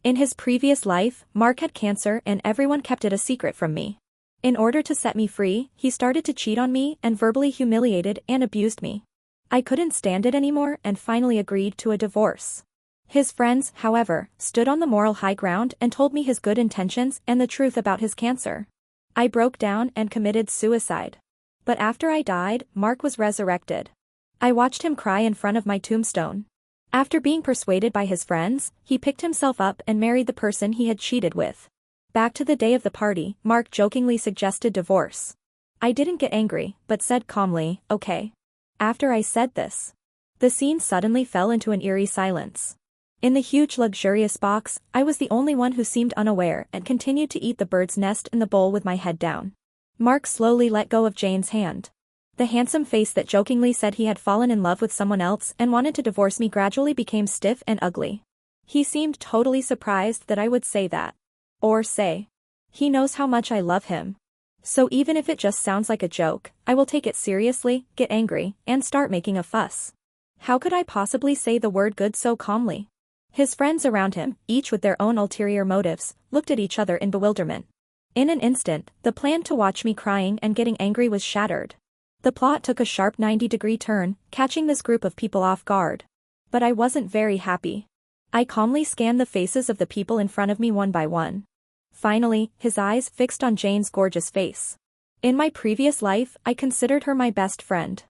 In his previous life, Mark had cancer and everyone kept it a secret from me. In order to set me free, he started to cheat on me and verbally humiliated and abused me. I couldn't stand it anymore and finally agreed to a divorce. His friends, however, stood on the moral high ground and told me his good intentions and the truth about his cancer. I broke down and committed suicide. But after I died, Mark was resurrected. I watched him cry in front of my tombstone. After being persuaded by his friends, he picked himself up and married the person he had cheated with. Back to the day of the party, Mark jokingly suggested divorce. I didn't get angry, but said calmly, okay. After I said this, the scene suddenly fell into an eerie silence. In the huge luxurious box, I was the only one who seemed unaware and continued to eat the bird's nest in the bowl with my head down. Mark slowly let go of Jane's hand. The handsome face that jokingly said he had fallen in love with someone else and wanted to divorce me gradually became stiff and ugly. He seemed totally surprised that I would say that. Or say. He knows how much I love him. So even if it just sounds like a joke, I will take it seriously, get angry, and start making a fuss. How could I possibly say the word good so calmly? His friends around him, each with their own ulterior motives, looked at each other in bewilderment. In an instant, the plan to watch me crying and getting angry was shattered. The plot took a sharp 90-degree turn, catching this group of people off guard. But I wasn't very happy. I calmly scanned the faces of the people in front of me one by one. Finally, his eyes fixed on Jane's gorgeous face. In my previous life, I considered her my best friend.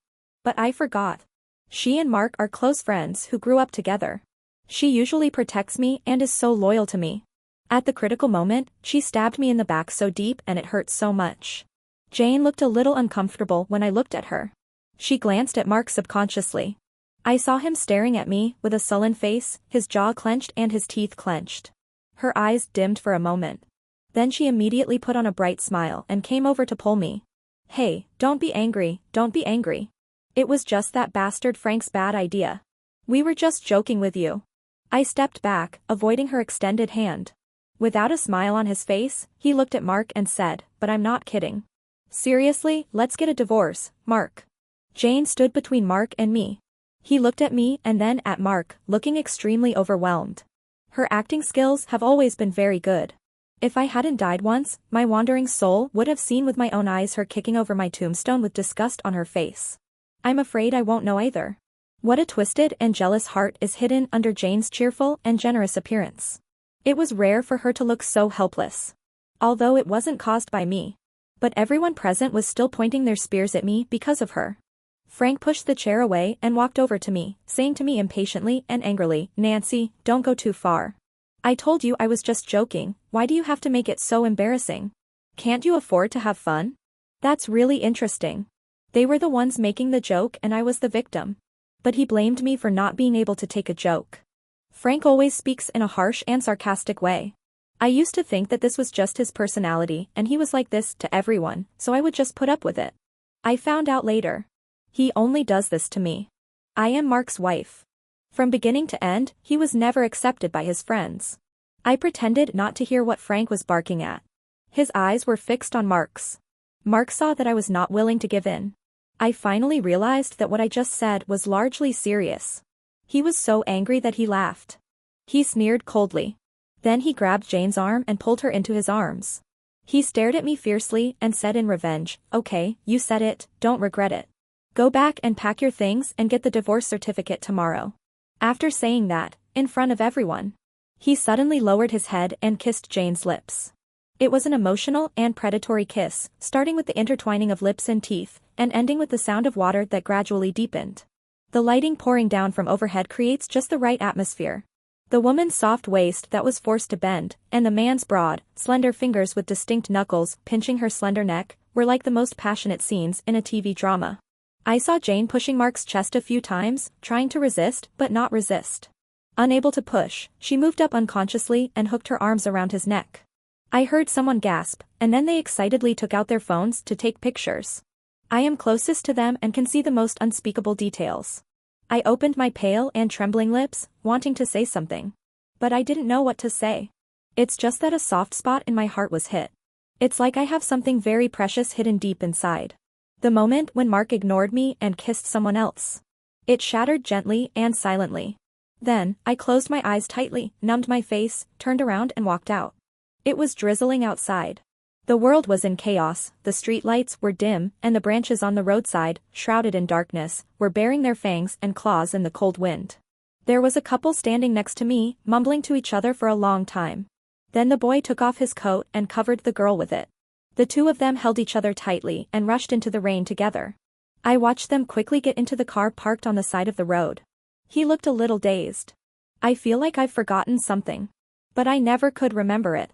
But I forgot. She and Mark are close friends who grew up together. She usually protects me and is so loyal to me. At the critical moment, she stabbed me in the back so deep and it hurt so much. Jane looked a little uncomfortable when I looked at her. She glanced at Mark subconsciously. I saw him staring at me with a sullen face, his jaw clenched and his teeth clenched. Her eyes dimmed for a moment. Then she immediately put on a bright smile and came over to pull me. Hey, don't be angry, don't be angry. It was just that bastard Frank's bad idea. We were just joking with you. I stepped back, avoiding her extended hand. Without a smile on his face, he looked at Mark and said, but I'm not kidding. Seriously, let's get a divorce, Mark. Jane stood between Mark and me. He looked at me and then at Mark, looking extremely overwhelmed. Her acting skills have always been very good. If I hadn't died once, my wandering soul would have seen with my own eyes her kicking over my tombstone with disgust on her face. I'm afraid I won't know either. What a twisted and jealous heart is hidden under Jane's cheerful and generous appearance. It was rare for her to look so helpless. Although it wasn't caused by me. But everyone present was still pointing their spears at me because of her. Frank pushed the chair away and walked over to me, saying to me impatiently and angrily, Nancy, don't go too far. I told you I was just joking, why do you have to make it so embarrassing? Can't you afford to have fun? That's really interesting. They were the ones making the joke and I was the victim. But he blamed me for not being able to take a joke. Frank always speaks in a harsh and sarcastic way. I used to think that this was just his personality and he was like this to everyone, so I would just put up with it. I found out later. He only does this to me. I am Mark's wife. From beginning to end, he was never accepted by his friends. I pretended not to hear what Frank was barking at. His eyes were fixed on Mark's. Mark saw that I was not willing to give in. I finally realized that what I just said was largely serious. He was so angry that he laughed. He sneered coldly. Then he grabbed Jane's arm and pulled her into his arms. He stared at me fiercely and said in revenge, okay, you said it, don't regret it. Go back and pack your things and get the divorce certificate tomorrow. After saying that, in front of everyone, he suddenly lowered his head and kissed Jane's lips. It was an emotional and predatory kiss, starting with the intertwining of lips and teeth, and ending with the sound of water that gradually deepened. The lighting pouring down from overhead creates just the right atmosphere. The woman's soft waist that was forced to bend, and the man's broad, slender fingers with distinct knuckles pinching her slender neck, were like the most passionate scenes in a TV drama. I saw Jane pushing Mark's chest a few times, trying to resist but not resist. Unable to push, she moved up unconsciously and hooked her arms around his neck. I heard someone gasp, and then they excitedly took out their phones to take pictures. I am closest to them and can see the most unspeakable details. I opened my pale and trembling lips, wanting to say something. But I didn't know what to say. It's just that a soft spot in my heart was hit. It's like I have something very precious hidden deep inside. The moment when Mark ignored me and kissed someone else. It shattered gently and silently. Then, I closed my eyes tightly, numbed my face, turned around and walked out. It was drizzling outside. The world was in chaos, the street lights were dim, and the branches on the roadside, shrouded in darkness, were baring their fangs and claws in the cold wind. There was a couple standing next to me, mumbling to each other for a long time. Then the boy took off his coat and covered the girl with it. The two of them held each other tightly and rushed into the rain together. I watched them quickly get into the car parked on the side of the road. He looked a little dazed. I feel like I've forgotten something. But I never could remember it.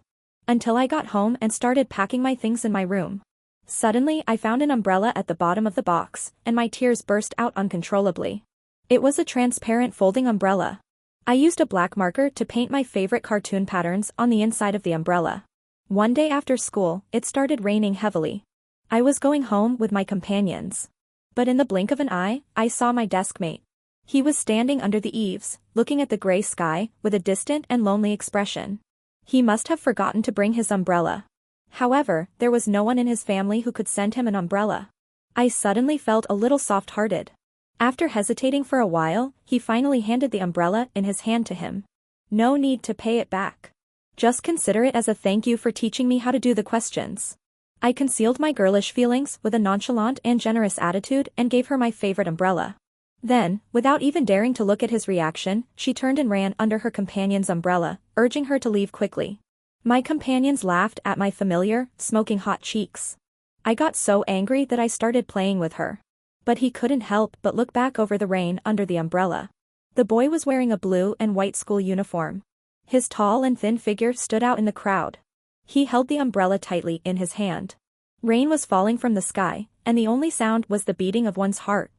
Until I got home and started packing my things in my room. Suddenly I found an umbrella at the bottom of the box, and my tears burst out uncontrollably. It was a transparent folding umbrella. I used a black marker to paint my favorite cartoon patterns on the inside of the umbrella. One day after school, it started raining heavily. I was going home with my companions. But in the blink of an eye, I saw my deskmate. He was standing under the eaves, looking at the gray sky, with a distant and lonely expression. He must have forgotten to bring his umbrella. However, there was no one in his family who could send him an umbrella. I suddenly felt a little soft-hearted. After hesitating for a while, he finally handed the umbrella in his hand to him. No need to pay it back. Just consider it as a thank you for teaching me how to do the questions. I concealed my girlish feelings with a nonchalant and generous attitude and gave her my favorite umbrella. Then, without even daring to look at his reaction, she turned and ran under her companion's umbrella, urging her to leave quickly. My companions laughed at my familiar, smoking hot cheeks. I got so angry that I started playing with her. But he couldn't help but look back over the rain under the umbrella. The boy was wearing a blue and white school uniform. His tall and thin figure stood out in the crowd. He held the umbrella tightly in his hand. Rain was falling from the sky, and the only sound was the beating of one's heart.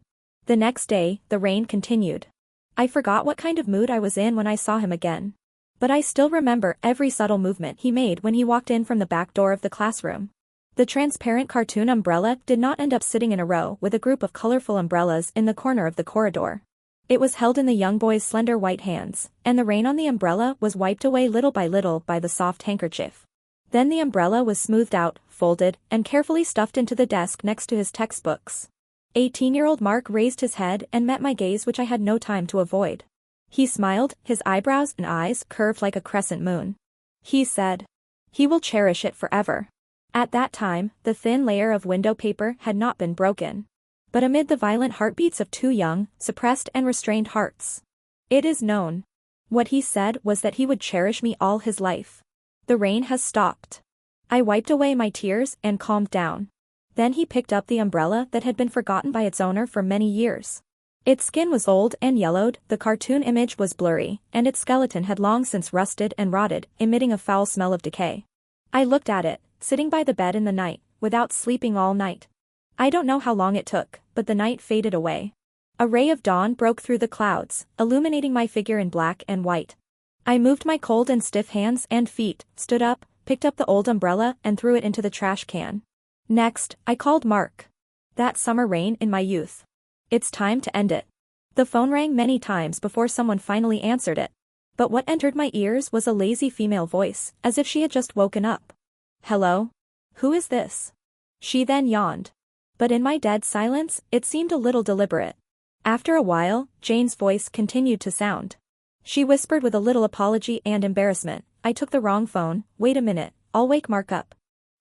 The next day, the rain continued. I forgot what kind of mood I was in when I saw him again. But I still remember every subtle movement he made when he walked in from the back door of the classroom. The transparent cartoon umbrella did not end up sitting in a row with a group of colorful umbrellas in the corner of the corridor. It was held in the young boy's slender white hands, and the rain on the umbrella was wiped away little by little by the soft handkerchief. Then the umbrella was smoothed out, folded, and carefully stuffed into the desk next to his textbooks. 18-year-old Mark raised his head and met my gaze, which I had no time to avoid. He smiled, his eyebrows and eyes curved like a crescent moon. He said, "He will cherish it forever." At that time, the thin layer of window paper had not been broken. But amid the violent heartbeats of two young, suppressed and restrained hearts, it is known. What he said was that he would cherish me all his life. The rain has stopped. I wiped away my tears and calmed down. Then he picked up the umbrella that had been forgotten by its owner for many years. Its skin was old and yellowed, the cartoon image was blurry, and its skeleton had long since rusted and rotted, emitting a foul smell of decay. I looked at it, sitting by the bed in the night, without sleeping all night. I don't know how long it took, but the night faded away. A ray of dawn broke through the clouds, illuminating my figure in black and white. I moved my cold and stiff hands and feet, stood up, picked up the old umbrella and threw it into the trash can. Next, I called Mark. That summer rain in my youth. It's time to end it. The phone rang many times before someone finally answered it. But what entered my ears was a lazy female voice, as if she had just woken up. "Hello? Who is this?" She then yawned. But in my dead silence, it seemed a little deliberate. After a while, Jane's voice continued to sound. She whispered with a little apology and embarrassment, "I took the wrong phone, wait a minute, I'll wake Mark up."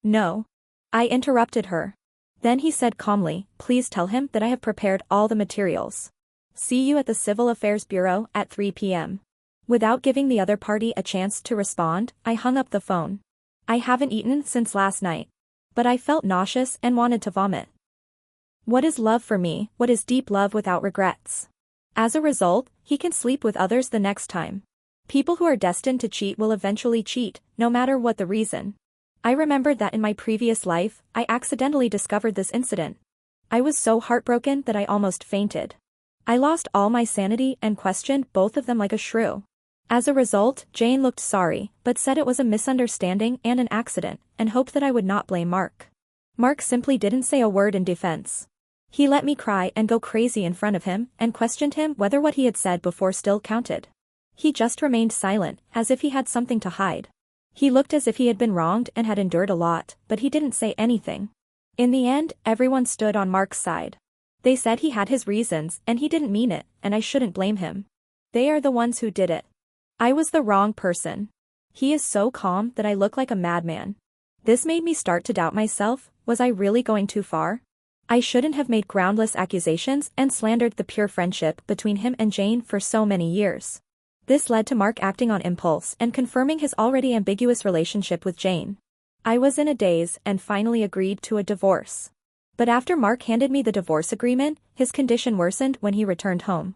"No." I interrupted her. Then he said calmly, "Please tell him that I have prepared all the materials. See you at the Civil Affairs Bureau at 3 p.m. Without giving the other party a chance to respond, I hung up the phone. I haven't eaten since last night. But I felt nauseous and wanted to vomit. What is love for me? What is deep love without regrets? As a result, he can sleep with others the next time. People who are destined to cheat will eventually cheat, no matter what the reason. I remembered that in my previous life, I accidentally discovered this incident. I was so heartbroken that I almost fainted. I lost all my sanity and questioned both of them like a shrew. As a result, Jane looked sorry, but said it was a misunderstanding and an accident, and hoped that I would not blame Mark. Mark simply didn't say a word in defense. He let me cry and go crazy in front of him, and questioned him whether what he had said before still counted. He just remained silent, as if he had something to hide. He looked as if he had been wronged and had endured a lot, but he didn't say anything. In the end, everyone stood on Mark's side. They said he had his reasons and he didn't mean it, and I shouldn't blame him. They are the ones who did it. I was the wrong person. He is so calm that I look like a madman. This made me start to doubt myself. Was I really going too far? I shouldn't have made groundless accusations and slandered the pure friendship between him and Jane for so many years. This led to Mark acting on impulse and confirming his already ambiguous relationship with Jane. I was in a daze and finally agreed to a divorce. But after Mark handed me the divorce agreement, his condition worsened when he returned home.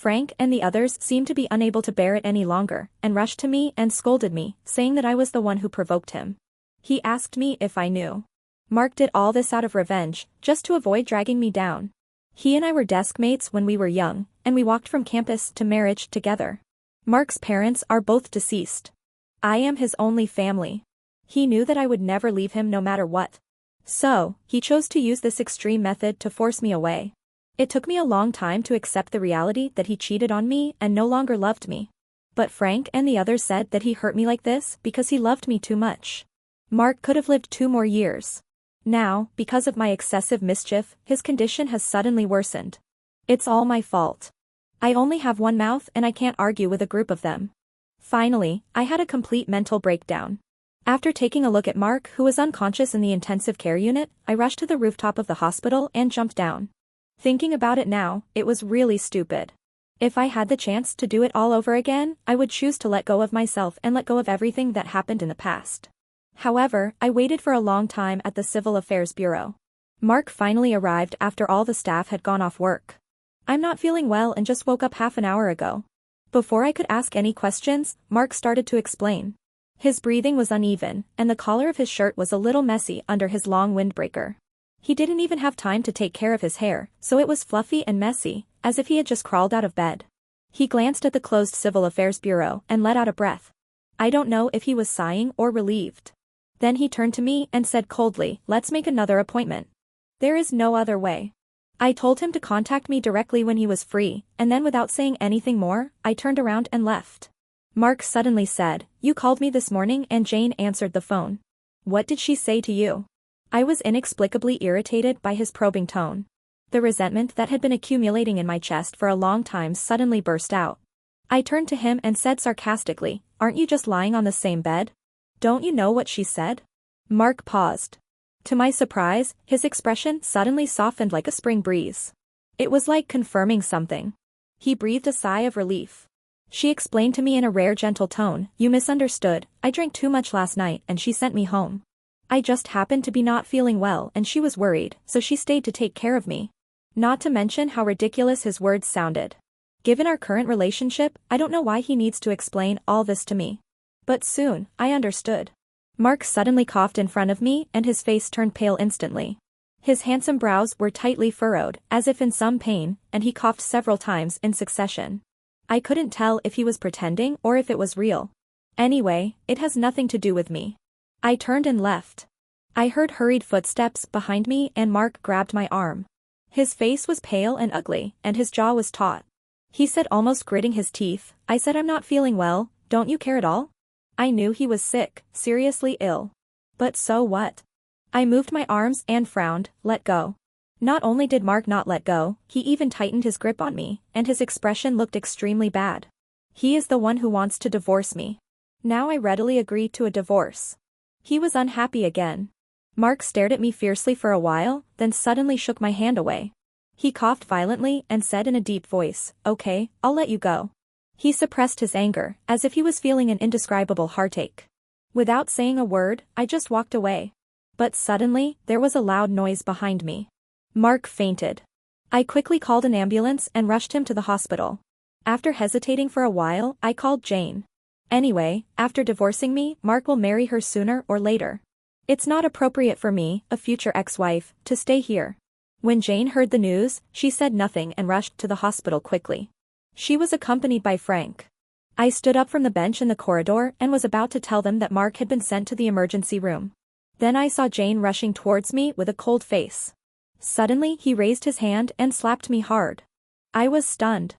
Frank and the others seemed to be unable to bear it any longer and rushed to me and scolded me, saying that I was the one who provoked him. He asked me if I knew. Mark did all this out of revenge, just to avoid dragging me down. He and I were desk mates when we were young, and we walked from campus to marriage together. Mark's parents are both deceased. I am his only family. He knew that I would never leave him no matter what. So, he chose to use this extreme method to force me away. It took me a long time to accept the reality that he cheated on me and no longer loved me. But Frank and the others said that he hurt me like this because he loved me too much. Mark could have lived 2 more years. Now, because of my excessive mischief, his condition has suddenly worsened. It's all my fault. I only have one mouth and I can't argue with a group of them. Finally, I had a complete mental breakdown. After taking a look at Mark, who was unconscious in the intensive care unit, I rushed to the rooftop of the hospital and jumped down. Thinking about it now, it was really stupid. If I had the chance to do it all over again, I would choose to let go of myself and let go of everything that happened in the past. However, I waited for a long time at the Civil Affairs Bureau. Mark finally arrived after all the staff had gone off work. I'm not feeling well and just woke up half an hour ago. Before I could ask any questions, Mark started to explain. His breathing was uneven, and the collar of his shirt was a little messy under his long windbreaker. He didn't even have time to take care of his hair, so it was fluffy and messy, as if he had just crawled out of bed. He glanced at the closed Civil Affairs Bureau and let out a breath. I don't know if he was sighing or relieved. Then he turned to me and said coldly, "Let's make another appointment." There is no other way. I told him to contact me directly when he was free, and then without saying anything more, I turned around and left. Mark suddenly said, "You called me this morning," and Jane answered the phone. "What did she say to you?" I was inexplicably irritated by his probing tone. The resentment that had been accumulating in my chest for a long time suddenly burst out. I turned to him and said sarcastically, "Aren't you just lying on the same bed? Don't you know what she said?" Mark paused. To my surprise, his expression suddenly softened like a spring breeze. It was like confirming something. He breathed a sigh of relief. She explained to me in a rare gentle tone, "You misunderstood, I drank too much last night and she sent me home. I just happened to be not feeling well and she was worried, so she stayed to take care of me." Not to mention how ridiculous his words sounded. Given our current relationship, I don't know why he needs to explain all this to me. But soon, I understood. Mark suddenly coughed in front of me and his face turned pale instantly. His handsome brows were tightly furrowed, as if in some pain, and he coughed several times in succession. I couldn't tell if he was pretending or if it was real. Anyway, it has nothing to do with me. I turned and left. I heard hurried footsteps behind me and Mark grabbed my arm. His face was pale and ugly, and his jaw was taut. He said, almost gritting his teeth, "I said I'm not feeling well, don't you care at all?" I knew he was sick, seriously ill. But so what? I moved my arms and frowned, "Let go." Not only did Mark not let go, he even tightened his grip on me, and his expression looked extremely bad. He is the one who wants to divorce me. Now I readily agreed to a divorce. He was unhappy again. Mark stared at me fiercely for a while, then suddenly shook my hand away. He coughed violently and said in a deep voice, "Okay, I'll let you go." He suppressed his anger, as if he was feeling an indescribable heartache. Without saying a word, I just walked away. But suddenly, there was a loud noise behind me. Mark fainted. I quickly called an ambulance and rushed him to the hospital. After hesitating for a while, I called Jane. Anyway, after divorcing me, Mark will marry her sooner or later. It's not appropriate for me, a future ex-wife, to stay here. When Jane heard the news, she said nothing and rushed to the hospital quickly. She was accompanied by Frank. I stood up from the bench in the corridor and was about to tell them that Mark had been sent to the emergency room. Then I saw Jane rushing towards me with a cold face. Suddenly he raised his hand and slapped me hard. I was stunned.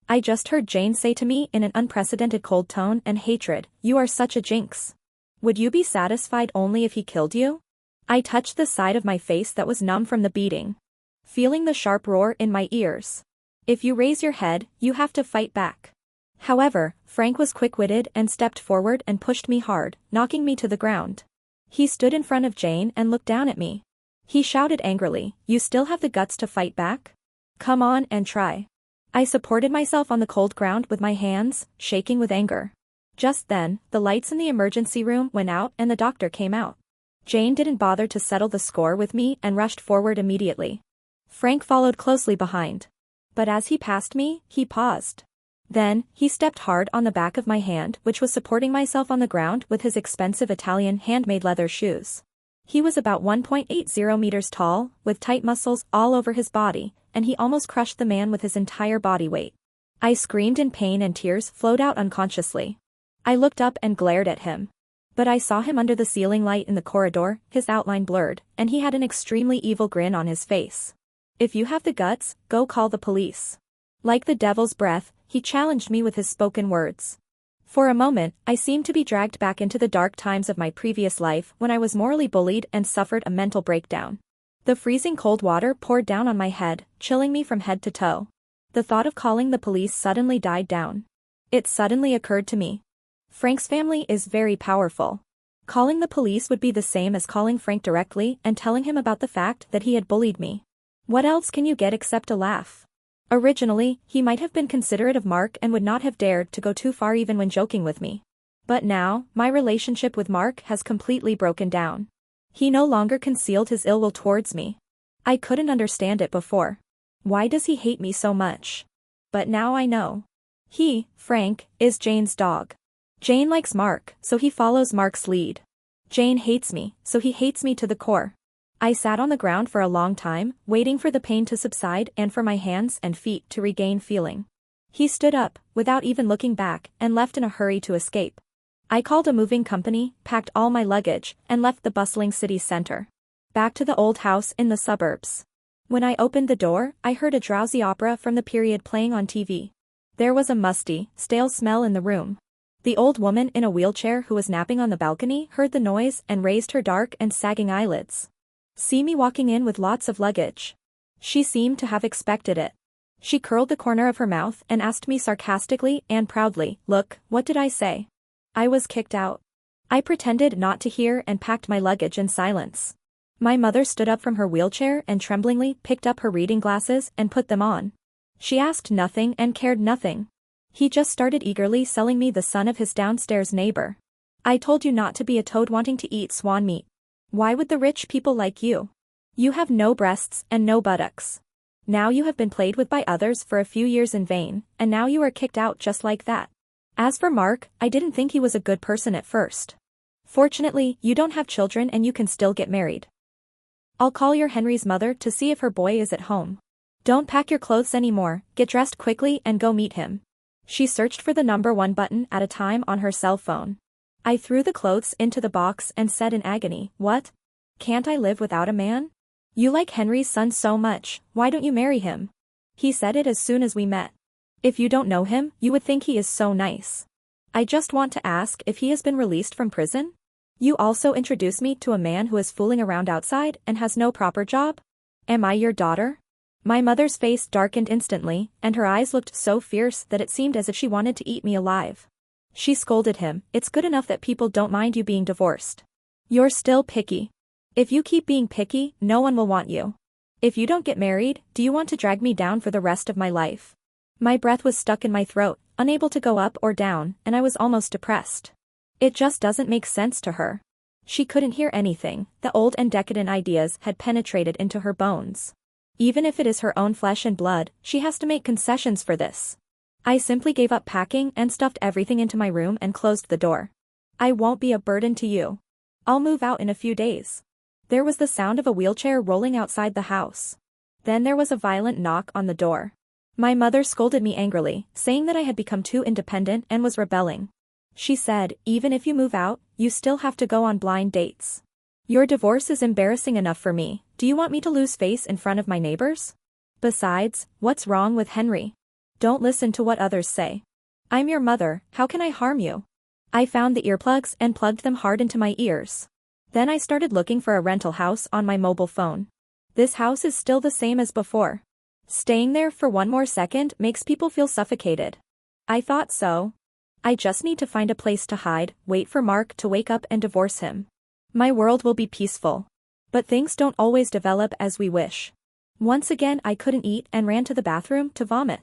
I just heard Jane say to me in an unprecedented cold tone and hatred, "You are such a jinx. Would you be satisfied only if he killed you?" I touched the side of my face that was numb from the beating. Feeling the sharp roar in my ears. "If you raise your head, you have to fight back." However, Frank was quick-witted and stepped forward and pushed me hard, knocking me to the ground. He stood in front of Jane and looked down at me. He shouted angrily, "You still have the guts to fight back? Come on and try." I supported myself on the cold ground with my hands, shaking with anger. Just then, the lights in the emergency room went out and the doctor came out. Jane didn't bother to settle the score with me and rushed forward immediately. Frank followed closely behind. But as he passed me, he paused. Then, he stepped hard on the back of my hand, which was supporting myself on the ground with his expensive Italian handmade leather shoes. He was about 1.80 meters tall, with tight muscles all over his body, and he almost crushed the man with his entire body weight. I screamed in pain and tears flowed out unconsciously. I looked up and glared at him. But I saw him under the ceiling light in the corridor, his outline blurred, and he had an extremely evil grin on his face. "If you have the guts, go call the police." Like the devil's breath, he challenged me with his spoken words. For a moment, I seemed to be dragged back into the dark times of my previous life when I was morally bullied and suffered a mental breakdown. The freezing cold water poured down on my head, chilling me from head to toe. The thought of calling the police suddenly died down. It suddenly occurred to me. Frank's family is very powerful. Calling the police would be the same as calling Frank directly and telling him about the fact that he had bullied me. What else can you get except a laugh? Originally, he might have been considerate of Mark and would not have dared to go too far even when joking with me. But now, my relationship with Mark has completely broken down. He no longer concealed his ill will towards me. I couldn't understand it before. Why does he hate me so much? But now I know. He, Frank, is Jane's dog. Jane likes Mark, so he follows Mark's lead. Jane hates me, so he hates me to the core. I sat on the ground for a long time, waiting for the pain to subside and for my hands and feet to regain feeling. He stood up, without even looking back, and left in a hurry to escape. I called a moving company, packed all my luggage, and left the bustling city center. Back to the old house in the suburbs. When I opened the door, I heard a drowsy opera from the period playing on TV. There was a musty, stale smell in the room. The old woman in a wheelchair who was napping on the balcony heard the noise and raised her dark and sagging eyelids. See me walking in with lots of luggage. She seemed to have expected it. She curled the corner of her mouth and asked me sarcastically and proudly, "Look, what did I say?" I was kicked out. I pretended not to hear and packed my luggage in silence. My mother stood up from her wheelchair and tremblingly picked up her reading glasses and put them on. She asked nothing and cared nothing. He just started eagerly selling me the son of his downstairs neighbor. "I told you not to be a toad wanting to eat swan meat. Why would the rich people like you? You have no breasts and no buttocks. Now you have been played with by others for a few years in vain, and now you are kicked out just like that." As for Mark, I didn't think he was a good person at first. Fortunately, you don't have children and you can still get married. I'll call your Henry's mother to see if her boy is at home. Don't pack your clothes anymore, get dressed quickly and go meet him. She searched for the number 1 button at a time on her cell phone. I threw the clothes into the box and said in agony, "What? Can't I live without a man? You like Henry's son so much, why don't you marry him?" He said it as soon as we met. If you don't know him, you would think he is so nice. I just want to ask if he has been released from prison? You also introduce me to a man who is fooling around outside and has no proper job? Am I your daughter? My mother's face darkened instantly, and her eyes looked so fierce that it seemed as if she wanted to eat me alive. She scolded him, "It's good enough that people don't mind you being divorced. You're still picky. If you keep being picky, no one will want you. If you don't get married, do you want to drag me down for the rest of my life?" My breath was stuck in my throat, unable to go up or down, and I was almost depressed. It just doesn't make sense to her. She couldn't hear anything, the old and decadent ideas had penetrated into her bones. Even if it is her own flesh and blood, she has to make concessions for this. I simply gave up packing and stuffed everything into my room and closed the door. "I won't be a burden to you. I'll move out in a few days." There was the sound of a wheelchair rolling outside the house. Then there was a violent knock on the door. My mother scolded me angrily, saying that I had become too independent and was rebelling. She said, "Even if you move out, you still have to go on blind dates. Your divorce is embarrassing enough for me, do you want me to lose face in front of my neighbors? Besides, what's wrong with Henry? Don't listen to what others say. I'm your mother, how can I harm you?" I found the earplugs and plugged them hard into my ears. Then I started looking for a rental house on my mobile phone. This house is still the same as before. Staying there for one more second makes people feel suffocated. I thought so. I just need to find a place to hide, wait for Mark to wake up and divorce him. My world will be peaceful. But things don't always develop as we wish. Once again I couldn't eat and ran to the bathroom to vomit.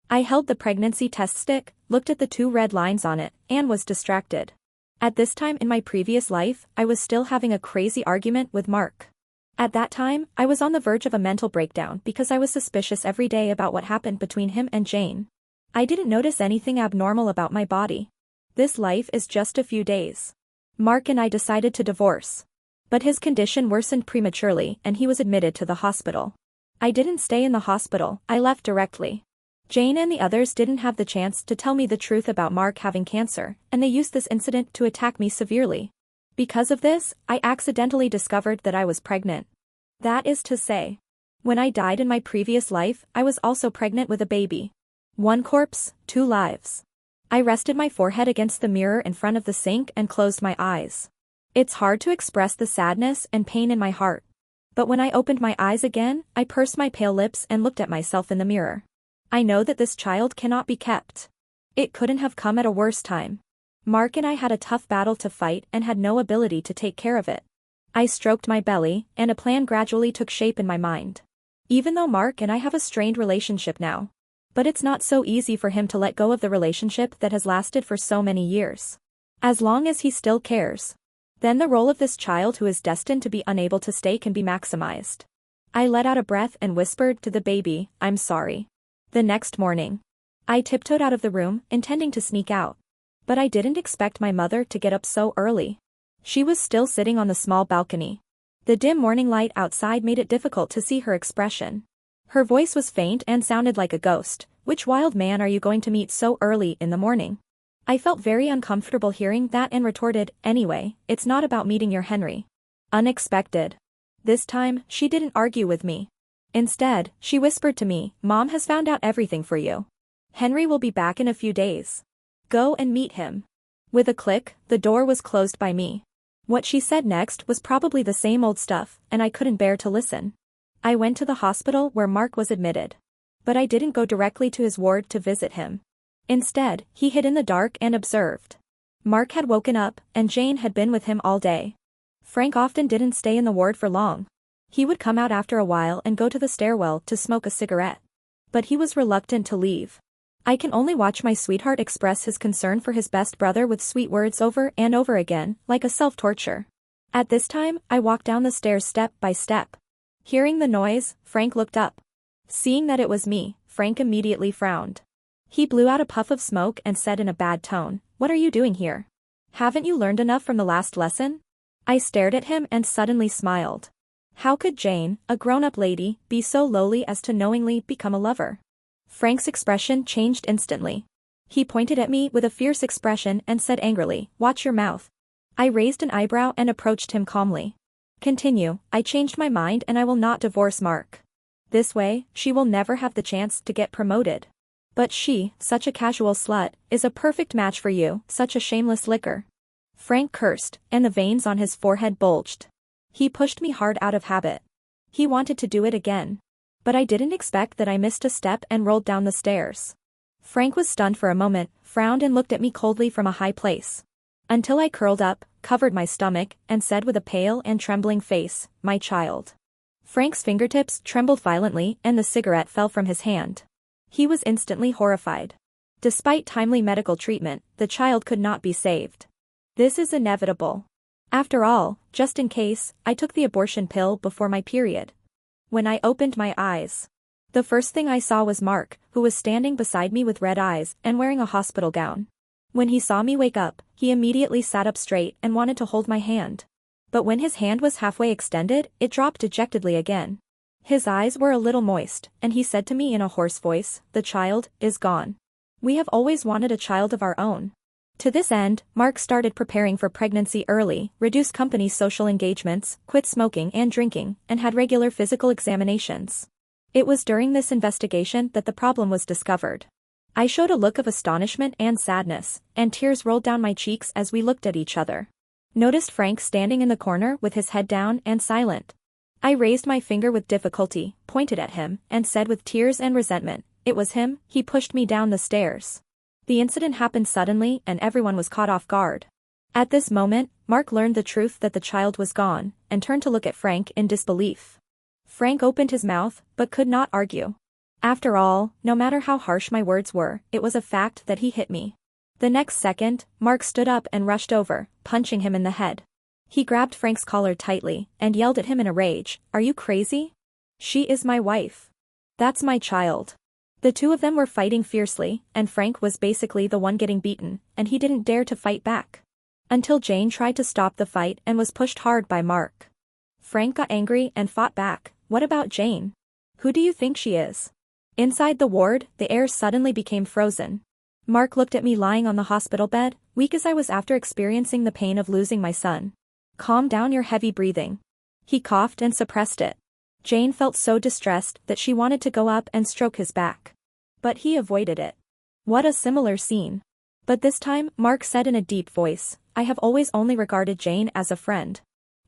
I held the pregnancy test stick, looked at the 2 red lines on it, and was distracted. At this time in my previous life, I was still having a crazy argument with Mark. At that time, I was on the verge of a mental breakdown because I was suspicious every day about what happened between him and Jane. I didn't notice anything abnormal about my body. This life is just a few days. Mark and I decided to divorce. But his condition worsened prematurely and he was admitted to the hospital. I didn't stay in the hospital, I left directly. Jane and the others didn't have the chance to tell me the truth about Mark having cancer, and they used this incident to attack me severely. Because of this, I accidentally discovered that I was pregnant. That is to say, when I died in my previous life, I was also pregnant with a baby. 1 corpse, 2 lives. I rested my forehead against the mirror in front of the sink and closed my eyes. It's hard to express the sadness and pain in my heart. But when I opened my eyes again, I pursed my pale lips and looked at myself in the mirror. I know that this child cannot be kept. It couldn't have come at a worse time. Mark and I had a tough battle to fight and had no ability to take care of it. I stroked my belly, and a plan gradually took shape in my mind. Even though Mark and I have a strained relationship now. But it's not so easy for him to let go of the relationship that has lasted for so many years. As long as he still cares. Then the role of this child who is destined to be unable to stay can be maximized. I let out a breath and whispered to the baby, "I'm sorry." The next morning, I tiptoed out of the room, intending to sneak out. But I didn't expect my mother to get up so early. She was still sitting on the small balcony. The dim morning light outside made it difficult to see her expression. Her voice was faint and sounded like a ghost. "Which wild man are you going to meet so early in the morning?" I felt very uncomfortable hearing that and retorted, "Anyway, it's not about meeting your Henry." Unexpected. This time, she didn't argue with me. Instead, she whispered to me, "Mom has found out everything for you. Henry will be back in a few days. Go and meet him." With a click, the door was closed by me. What she said next was probably the same old stuff, and I couldn't bear to listen. I went to the hospital where Mark was admitted. But I didn't go directly to his ward to visit him. Instead, he hid in the dark and observed. Mark had woken up, and Jane had been with him all day. Frank often didn't stay in the ward for long. He would come out after a while and go to the stairwell to smoke a cigarette. But he was reluctant to leave. I can only watch my sweetheart express his concern for his best brother with sweet words over and over again, like a self-torture. At this time, I walked down the stairs step by step. Hearing the noise, Frank looked up. Seeing that it was me, Frank immediately frowned. He blew out a puff of smoke and said in a bad tone, "What are you doing here? Haven't you learned enough from the last lesson?" I stared at him and suddenly smiled. How could Jane, a grown-up lady, be so lowly as to knowingly become a lover? Frank's expression changed instantly. He pointed at me with a fierce expression and said angrily, "Watch your mouth." I raised an eyebrow and approached him calmly. "Continue, I changed my mind and I will not divorce Mark. This way, she will never have the chance to get promoted. But she, such a casual slut, is a perfect match for you, such a shameless licker." Frank cursed, and the veins on his forehead bulged. He pushed me hard out of habit. He wanted to do it again. But I didn't expect that I missed a step and rolled down the stairs. Frank was stunned for a moment, frowned and looked at me coldly from a high place. Until I curled up, covered my stomach, and said with a pale and trembling face, "My child." Frank's fingertips trembled violently and the cigarette fell from his hand. He was instantly horrified. Despite timely medical treatment, the child could not be saved. This is inevitable. After all, just in case, I took the abortion pill before my period. When I opened my eyes, the first thing I saw was Mark, who was standing beside me with red eyes and wearing a hospital gown. When he saw me wake up, he immediately sat up straight and wanted to hold my hand. But when his hand was halfway extended, it dropped dejectedly again. His eyes were a little moist, and he said to me in a hoarse voice, "The child is gone. We have always wanted a child of our own." To this end, Mark started preparing for pregnancy early, reduced company social engagements, quit smoking and drinking, and had regular physical examinations. It was during this investigation that the problem was discovered. I showed a look of astonishment and sadness, and tears rolled down my cheeks as we looked at each other. Noticed Frank standing in the corner with his head down and silent. I raised my finger with difficulty, pointed at him, and said with tears and resentment, "It was him, he pushed me down the stairs." The incident happened suddenly and everyone was caught off guard. At this moment, Mark learned the truth that the child was gone, and turned to look at Frank in disbelief. Frank opened his mouth, but could not argue. After all, no matter how harsh my words were, it was a fact that he hit me. The next second, Mark stood up and rushed over, punching him in the head. He grabbed Frank's collar tightly, and yelled at him in a rage, "Are you crazy? She is my wife. That's my child." The two of them were fighting fiercely, and Frank was basically the one getting beaten, and he didn't dare to fight back. Until Jane tried to stop the fight and was pushed hard by Mark. Frank got angry and fought back. "What about Jane? Who do you think she is?" Inside the ward, the air suddenly became frozen. Mark looked at me lying on the hospital bed, weak as I was after experiencing the pain of losing my son. "Calm down your heavy breathing." He coughed and suppressed it. Jane felt so distressed that she wanted to go up and stroke his back. But he avoided it. What a similar scene. But this time, Mark said in a deep voice, "I have always only regarded Jane as a friend."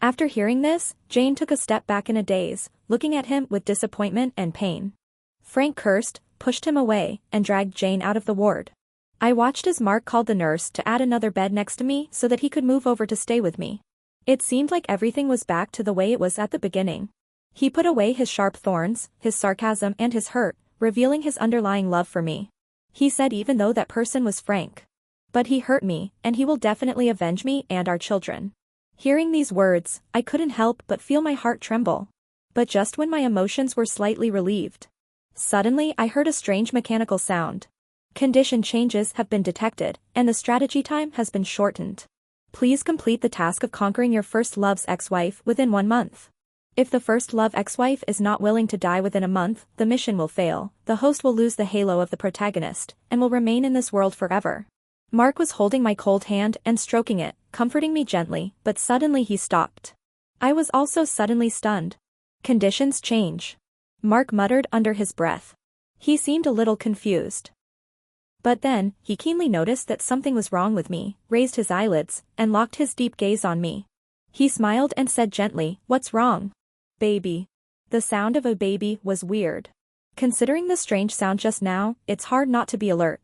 After hearing this, Jane took a step back in a daze, looking at him with disappointment and pain. Frank cursed, pushed him away, and dragged Jane out of the ward. I watched as Mark called the nurse to add another bed next to me so that he could move over to stay with me. It seemed like everything was back to the way it was at the beginning. He put away his sharp thorns, his sarcasm and his hurt, revealing his underlying love for me. He said even though that person was Frank. "But he hurt me, and he will definitely avenge me and our children." Hearing these words, I couldn't help but feel my heart tremble. But just when my emotions were slightly relieved, suddenly I heard a strange mechanical sound. "Condition changes have been detected, and the strategy time has been shortened. Please complete the task of conquering your first love's ex-wife within 1 month. If the first love ex-wife is not willing to die within a month, the mission will fail, the host will lose the halo of the protagonist, and will remain in this world forever." Mark was holding my cold hand and stroking it, comforting me gently, but suddenly he stopped. I was also suddenly stunned. "Conditions change," Mark muttered under his breath. He seemed a little confused. But then, he keenly noticed that something was wrong with me, raised his eyelids, and locked his deep gaze on me. He smiled and said gently, "What's wrong?" "Baby." The sound of a baby was weird. Considering the strange sound just now, it's hard not to be alert.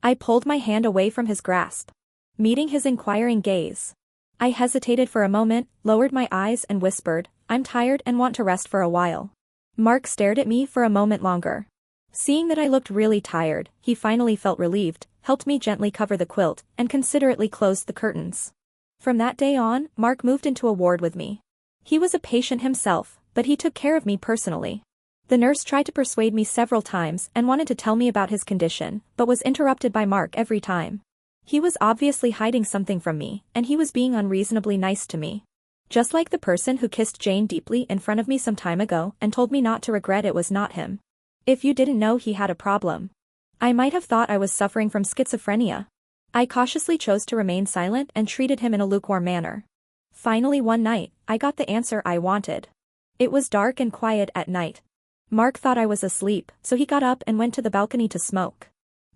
I pulled my hand away from his grasp, meeting his inquiring gaze. I hesitated for a moment, lowered my eyes and whispered, "I'm tired and want to rest for a while." Mark stared at me for a moment longer. Seeing that I looked really tired, he finally felt relieved, helped me gently cover the quilt, and considerately closed the curtains. From that day on, Mark moved into a ward with me. He was a patient himself, but he took care of me personally. The nurse tried to persuade me several times and wanted to tell me about his condition, but was interrupted by Mark every time. He was obviously hiding something from me, and he was being unreasonably nice to me. Just like the person who kissed Jane deeply in front of me some time ago and told me not to regret it was not him. If you didn't know he had a problem, I might have thought I was suffering from schizophrenia. I cautiously chose to remain silent and treated him in a lukewarm manner. Finally one night, I got the answer I wanted. It was dark and quiet at night. Mark thought I was asleep, so he got up and went to the balcony to smoke.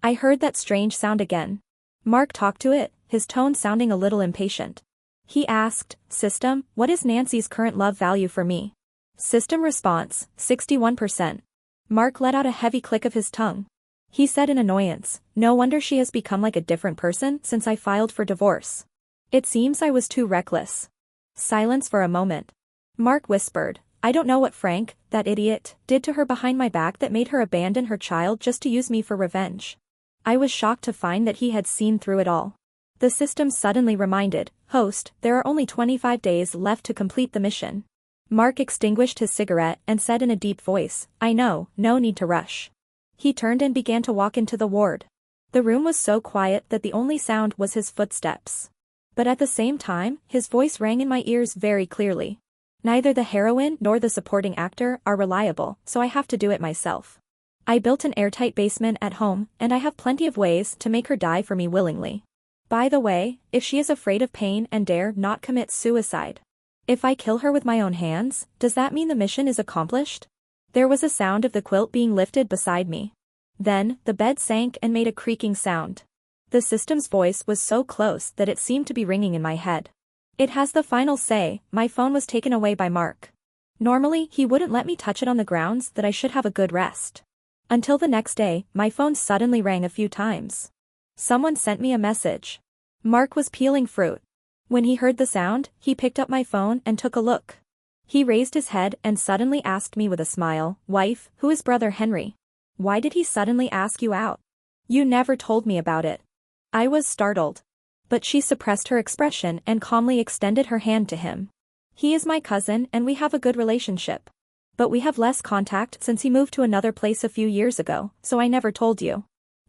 I heard that strange sound again. Mark talked to it, his tone sounding a little impatient. He asked, "System, what is Nancy's current love value for me?" System response, 61%. Mark let out a heavy click of his tongue. He said in annoyance, "No wonder she has become like a different person since I filed for divorce. It seems I was too reckless." Silence for a moment. Mark whispered, "I don't know what Frank, that idiot, did to her behind my back that made her abandon her child just to use me for revenge." I was shocked to find that he had seen through it all. The system suddenly reminded, "Host, there are only 25 days left to complete the mission." Mark extinguished his cigarette and said in a deep voice, "I know, no need to rush." He turned and began to walk into the ward. The room was so quiet that the only sound was his footsteps. But at the same time, his voice rang in my ears very clearly. "Neither the heroine nor the supporting actor are reliable, so I have to do it myself. I built an airtight basement at home, and I have plenty of ways to make her die for me willingly. By the way, if she is afraid of pain and dare not commit suicide, if I kill her with my own hands, does that mean the mission is accomplished?" There was a sound of the quilt being lifted beside me. Then, the bed sank and made a creaking sound. The system's voice was so close that it seemed to be ringing in my head. "It has the final say." My phone was taken away by Mark. Normally, he wouldn't let me touch it on the grounds that I should have a good rest. Until the next day, my phone suddenly rang a few times. Someone sent me a message. Mark was peeling fruit. When he heard the sound, he picked up my phone and took a look. He raised his head and suddenly asked me with a smile, "Wife, who is brother Henry? Why did he suddenly ask you out? You never told me about it." I was startled. But she suppressed her expression and calmly extended her hand to him. "He is my cousin and we have a good relationship. But we have less contact since he moved to another place a few years ago, so I never told you.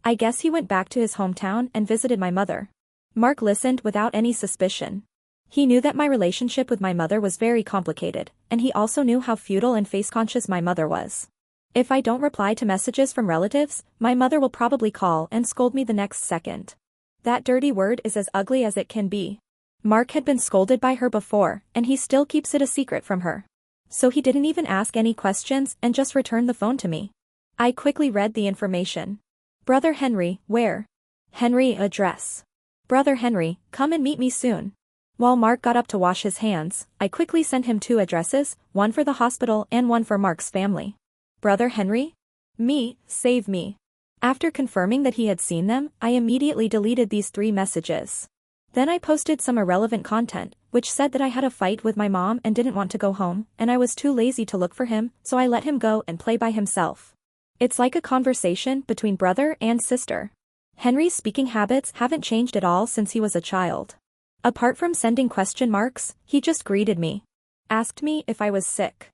I guess he went back to his hometown and visited my mother." Mark listened without any suspicion. He knew that my relationship with my mother was very complicated, and he also knew how futile and face-conscious my mother was. If I don't reply to messages from relatives, my mother will probably call and scold me the next second. That dirty word is as ugly as it can be. Mark had been scolded by her before, and he still keeps it a secret from her. So he didn't even ask any questions and just returned the phone to me. I quickly read the information. "Brother Henry, where? Henry address. Brother Henry, come and meet me soon." While Mark got up to wash his hands, I quickly sent him 2 addresses, one for the hospital and one for Mark's family. "Brother Henry? Me, save me." After confirming that he had seen them, I immediately deleted these 3 messages. Then I posted some irrelevant content, which said that I had a fight with my mom and didn't want to go home, and I was too lazy to look for him, so I let him go and play by himself. It's like a conversation between brother and sister. Henry's speaking habits haven't changed at all since he was a child. Apart from sending question marks, he just greeted me. Asked me if I was sick.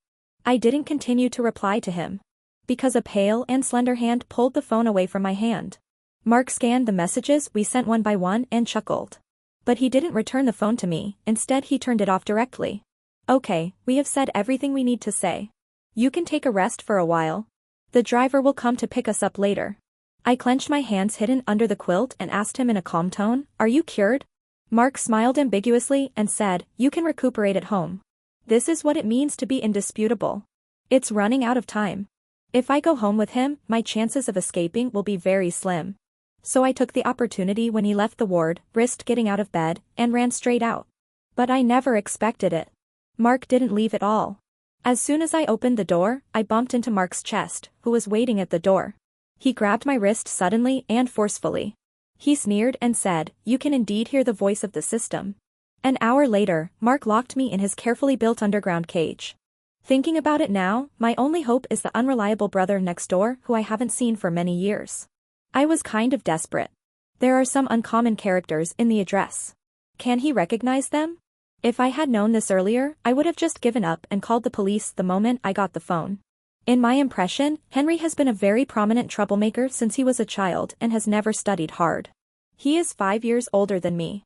I didn't continue to reply to him. Because a pale and slender hand pulled the phone away from my hand. Mark scanned the messages we sent one by one and chuckled. But he didn't return the phone to me, instead he turned it off directly. "Okay, we have said everything we need to say. You can take a rest for a while. The driver will come to pick us up later." I clenched my hands hidden under the quilt and asked him in a calm tone, "Are you cured?" Mark smiled ambiguously and said, "You can recuperate at home. This is what it means to be indisputable. It's running out of time. If I go home with him, my chances of escaping will be very slim." So I took the opportunity when he left the ward, risked getting out of bed, and ran straight out. But I never expected it. Mark didn't leave at all. As soon as I opened the door, I bumped into Mark's chest, who was waiting at the door. He grabbed my wrist suddenly and forcefully. He sneered and said, "You can indeed hear the voice of the system." An hour later, Mark locked me in his carefully built underground cage. Thinking about it now, my only hope is the unreliable brother next door who I haven't seen for many years. I was kind of desperate. There are some uncommon characters in the address. Can he recognize them? If I had known this earlier, I would have just given up and called the police the moment I got the phone. In my impression, Henry has been a very prominent troublemaker since he was a child and has never studied hard. He is 5 years older than me.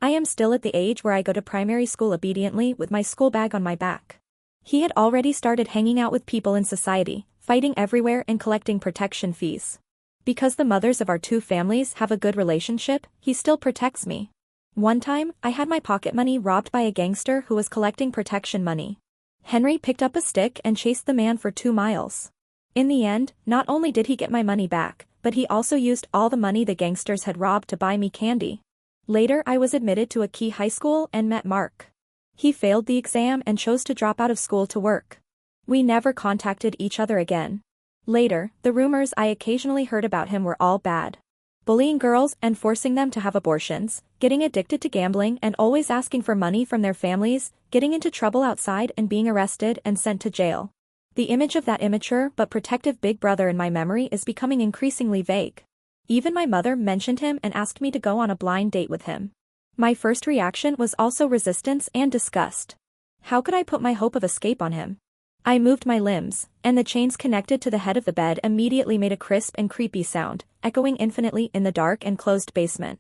I am still at the age where I go to primary school obediently with my school bag on my back. He had already started hanging out with people in society, fighting everywhere and collecting protection fees. Because the mothers of our 2 families have a good relationship, he still protects me. One time, I had my pocket money robbed by a gangster who was collecting protection money. Henry picked up a stick and chased the man for 2 miles. In the end, not only did he get my money back, but he also used all the money the gangsters had robbed to buy me candy. Later I was admitted to a key high school and met Mark. He failed the exam and chose to drop out of school to work. We never contacted each other again. Later, the rumors I occasionally heard about him were all bad. Bullying girls and forcing them to have abortions, getting addicted to gambling and always asking for money from their families, getting into trouble outside and being arrested and sent to jail. The image of that immature but protective big brother in my memory is becoming increasingly vague. Even my mother mentioned him and asked me to go on a blind date with him. My first reaction was also resistance and disgust. How could I put my hope of escape on him? I moved my limbs, and the chains connected to the head of the bed immediately made a crisp and creepy sound, echoing infinitely in the dark and closed basement.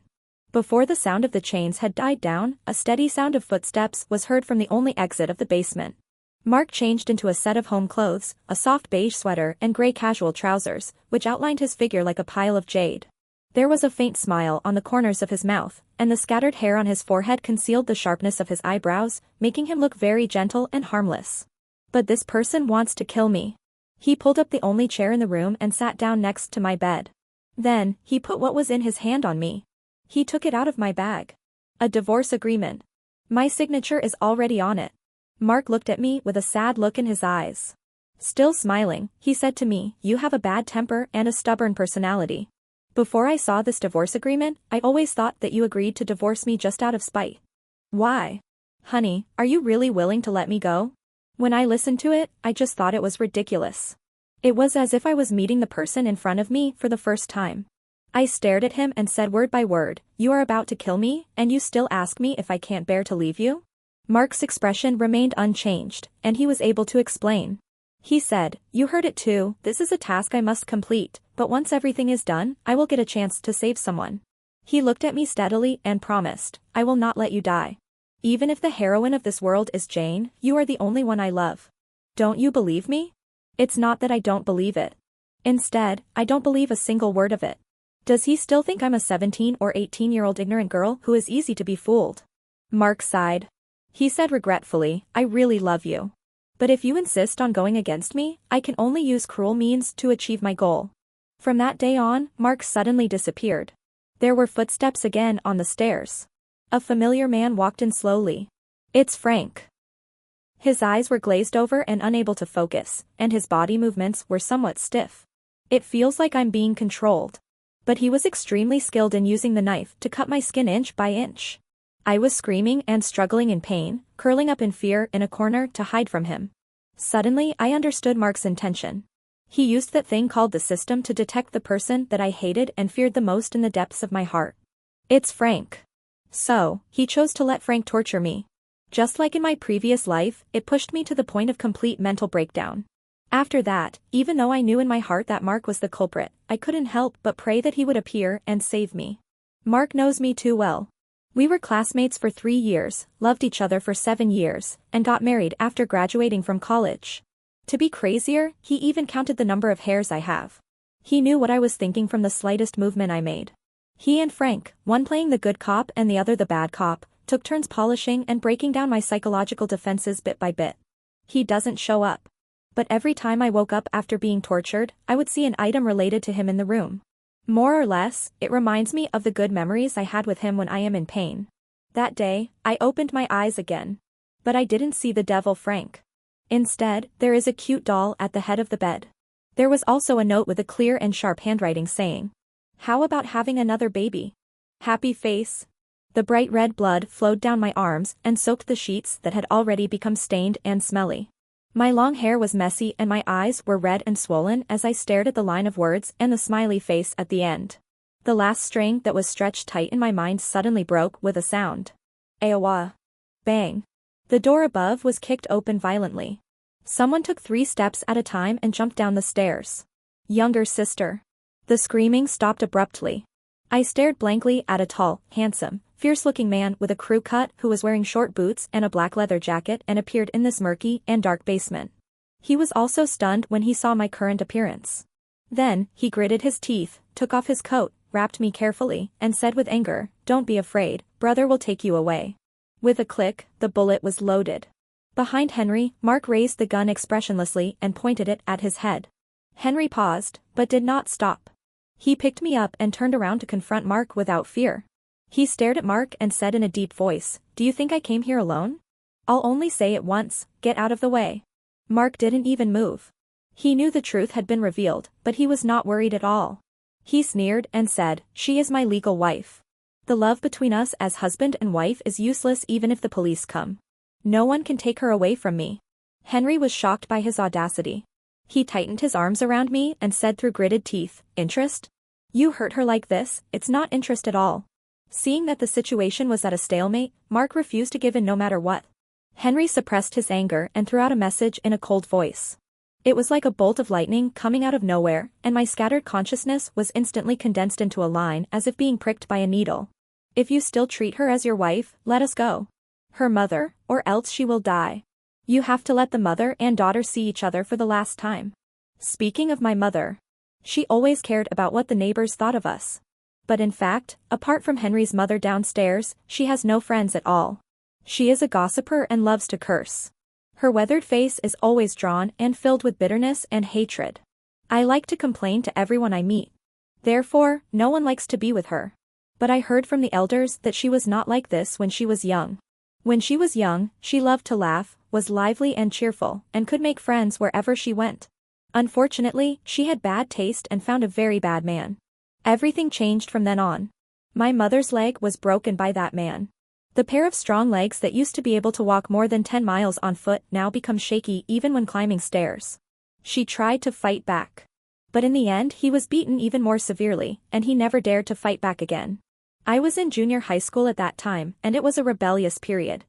Before the sound of the chains had died down, a steady sound of footsteps was heard from the only exit of the basement. Mark changed into a set of home clothes, a soft beige sweater and gray casual trousers, which outlined his figure like a pile of jade. There was a faint smile on the corners of his mouth, and the scattered hair on his forehead concealed the sharpness of his eyebrows, making him look very gentle and harmless. But this person wants to kill me. He pulled up the only chair in the room and sat down next to my bed. Then, he put what was in his hand on me. He took it out of my bag. A divorce agreement. My signature is already on it. Mark looked at me with a sad look in his eyes. Still smiling, he said to me, "You have a bad temper and a stubborn personality. Before I saw this divorce agreement, I always thought that you agreed to divorce me just out of spite. Why? Honey, are you really willing to let me go? When I listened to it, I just thought it was ridiculous. It was as if I was meeting the person in front of me for the first time. I stared at him and said word by word, "You are about to kill me, and you still ask me if I can't bear to leave you?" Mark's expression remained unchanged, and he was able to explain. He said, "You heard it too, this is a task I must complete, but once everything is done, I will get a chance to save someone." He looked at me steadily and promised, "I will not let you die. Even if the heroine of this world is Jane, you are the only one I love. Don't you believe me?" It's not that I don't believe it. Instead, I don't believe a single word of it. Does he still think I'm a 17 or 18-year-old ignorant girl who is easy to be fooled? Mark sighed. He said regretfully, "I really love you. But if you insist on going against me, I can only use cruel means to achieve my goal." From that day on, Mark suddenly disappeared. There were footsteps again on the stairs. A familiar man walked in slowly. "It's Frank." His eyes were glazed over and unable to focus, and his body movements were somewhat stiff. "It feels like I'm being controlled." But he was extremely skilled in using the knife to cut my skin inch by inch. I was screaming and struggling in pain, curling up in fear in a corner to hide from him. Suddenly I understood Mark's intention. He used that thing called the system to detect the person that I hated and feared the most in the depths of my heart. It's Frank. So, he chose to let Frank torture me. Just like in my previous life, it pushed me to the point of complete mental breakdown. After that, even though I knew in my heart that Mark was the culprit, I couldn't help but pray that he would appear and save me. Mark knows me too well. We were classmates for 3 years, loved each other for 7 years, and got married after graduating from college. To be crazier, he even counted the number of hairs I have. He knew what I was thinking from the slightest movement I made. He and Frank, one playing the good cop and the other the bad cop, took turns polishing and breaking down my psychological defenses bit by bit. He doesn't show up. But every time I woke up after being tortured, I would see an item related to him in the room. More or less, it reminds me of the good memories I had with him when I am in pain. That day, I opened my eyes again. But I didn't see the devil Frank. Instead, there is a cute doll at the head of the bed. There was also a note with a clear and sharp handwriting saying, "How about having another baby? Happy face." The bright red blood flowed down my arms and soaked the sheets that had already become stained and smelly. My long hair was messy and my eyes were red and swollen as I stared at the line of words and the smiley face at the end. The last string that was stretched tight in my mind suddenly broke with a sound. Aowa. Bang. The door above was kicked open violently. Someone took 3 steps at a time and jumped down the stairs. Younger sister. The screaming stopped abruptly. I stared blankly at a tall, handsome, fierce-looking man with a crew cut who was wearing short boots and a black leather jacket and appeared in this murky and dark basement. He was also stunned when he saw my current appearance. Then, he gritted his teeth, took off his coat, wrapped me carefully, and said with anger, "Don't be afraid, brother will take you away." With a click, the bullet was loaded. Behind Henry, Mark raised the gun expressionlessly and pointed it at his head. Henry paused, but did not stop. He picked me up and turned around to confront Mark without fear. He stared at Mark and said in a deep voice, "Do you think I came here alone? I'll only say it once, get out of the way." Mark didn't even move. He knew the truth had been revealed, but he was not worried at all. He sneered and said, "She is my legal wife. The love between us as husband and wife is useless even if the police come. No one can take her away from me." Henry was shocked by his audacity. He tightened his arms around me and said through gritted teeth, "Interest? You hurt her like this, it's not interest at all." Seeing that the situation was at a stalemate, Mark refused to give in no matter what. Henry suppressed his anger and threw out a message in a cold voice. It was like a bolt of lightning coming out of nowhere, and my scattered consciousness was instantly condensed into a line as if being pricked by a needle. "If you still treat her as your wife, let us go. Her mother, or else she will die. You have to let the mother and daughter see each other for the last time." Speaking of my mother, she always cared about what the neighbors thought of us. But in fact, apart from Henry's mother downstairs, she has no friends at all. She is a gossiper and loves to curse. Her weathered face is always drawn and filled with bitterness and hatred. I like to complain to everyone I meet. Therefore, no one likes to be with her. But I heard from the elders that she was not like this when she was young. When she was young, she loved to laugh, was lively and cheerful, and could make friends wherever she went. Unfortunately, she had bad taste and found a very bad man. Everything changed from then on. My mother's leg was broken by that man. The pair of strong legs that used to be able to walk more than 10 miles on foot now become shaky even when climbing stairs. She tried to fight back. But in the end he was beaten even more severely, and he never dared to fight back again. I was in junior high school at that time, and it was a rebellious period.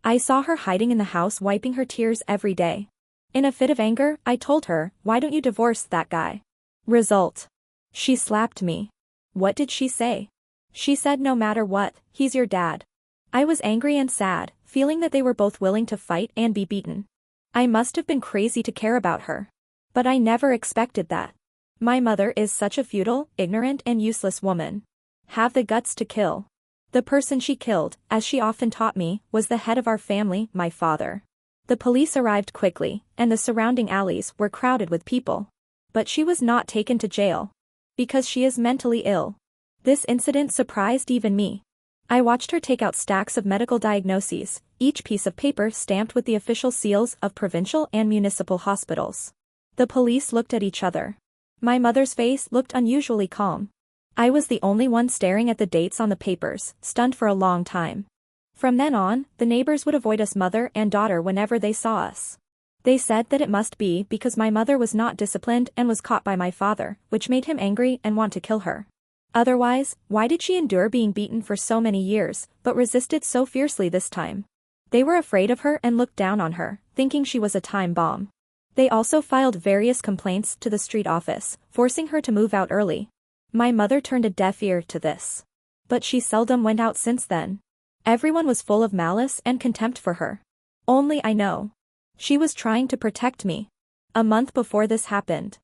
I saw her hiding in the house wiping her tears every day. In a fit of anger, I told her, "Why don't you divorce that guy?" Result. She slapped me. What did she say? She said no matter what, he's your dad. I was angry and sad, feeling that they were both willing to fight and be beaten. I must have been crazy to care about her. But I never expected that. My mother is such a futile, ignorant and useless woman. Have the guts to kill. The person she killed, as she often taught me, was the head of our family, my father. The police arrived quickly, and the surrounding alleys were crowded with people. But she was not taken to jail. Because she is mentally ill. This incident surprised even me. I watched her take out stacks of medical diagnoses, each piece of paper stamped with the official seals of provincial and municipal hospitals. The police looked at each other. My mother's face looked unusually calm. I was the only one staring at the dates on the papers, stunned for a long time. From then on, the neighbors would avoid us mother and daughter whenever they saw us. They said that it must be because my mother was not disciplined and was caught by my father, which made him angry and want to kill her. Otherwise, why did she endure being beaten for so many years, but resisted so fiercely this time? They were afraid of her and looked down on her, thinking she was a time bomb. They also filed various complaints to the street office, forcing her to move out early. My mother turned a deaf ear to this. But she seldom went out since then. Everyone was full of malice and contempt for her. Only I know. She was trying to protect me. A month before this happened,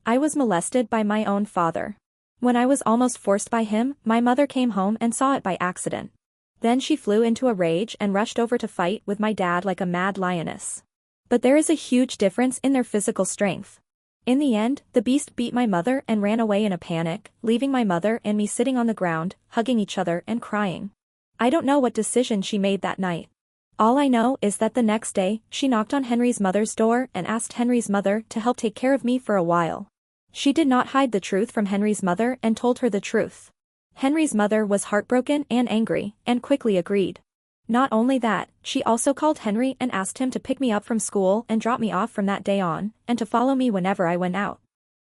I was molested by my own father. When I was almost forced by him, my mother came home and saw it by accident. Then she flew into a rage and rushed over to fight with my dad like a mad lioness. But there is a huge difference in their physical strength. In the end, the beast beat my mother and ran away in a panic, leaving my mother and me sitting on the ground, hugging each other and crying. I don't know what decision she made that night. All I know is that the next day, she knocked on Henry's mother's door and asked Henry's mother to help take care of me for a while. She did not hide the truth from Henry's mother and told her the truth. Henry's mother was heartbroken and angry, and quickly agreed. Not only that, she also called Henry and asked him to pick me up from school and drop me off from that day on, and to follow me whenever I went out.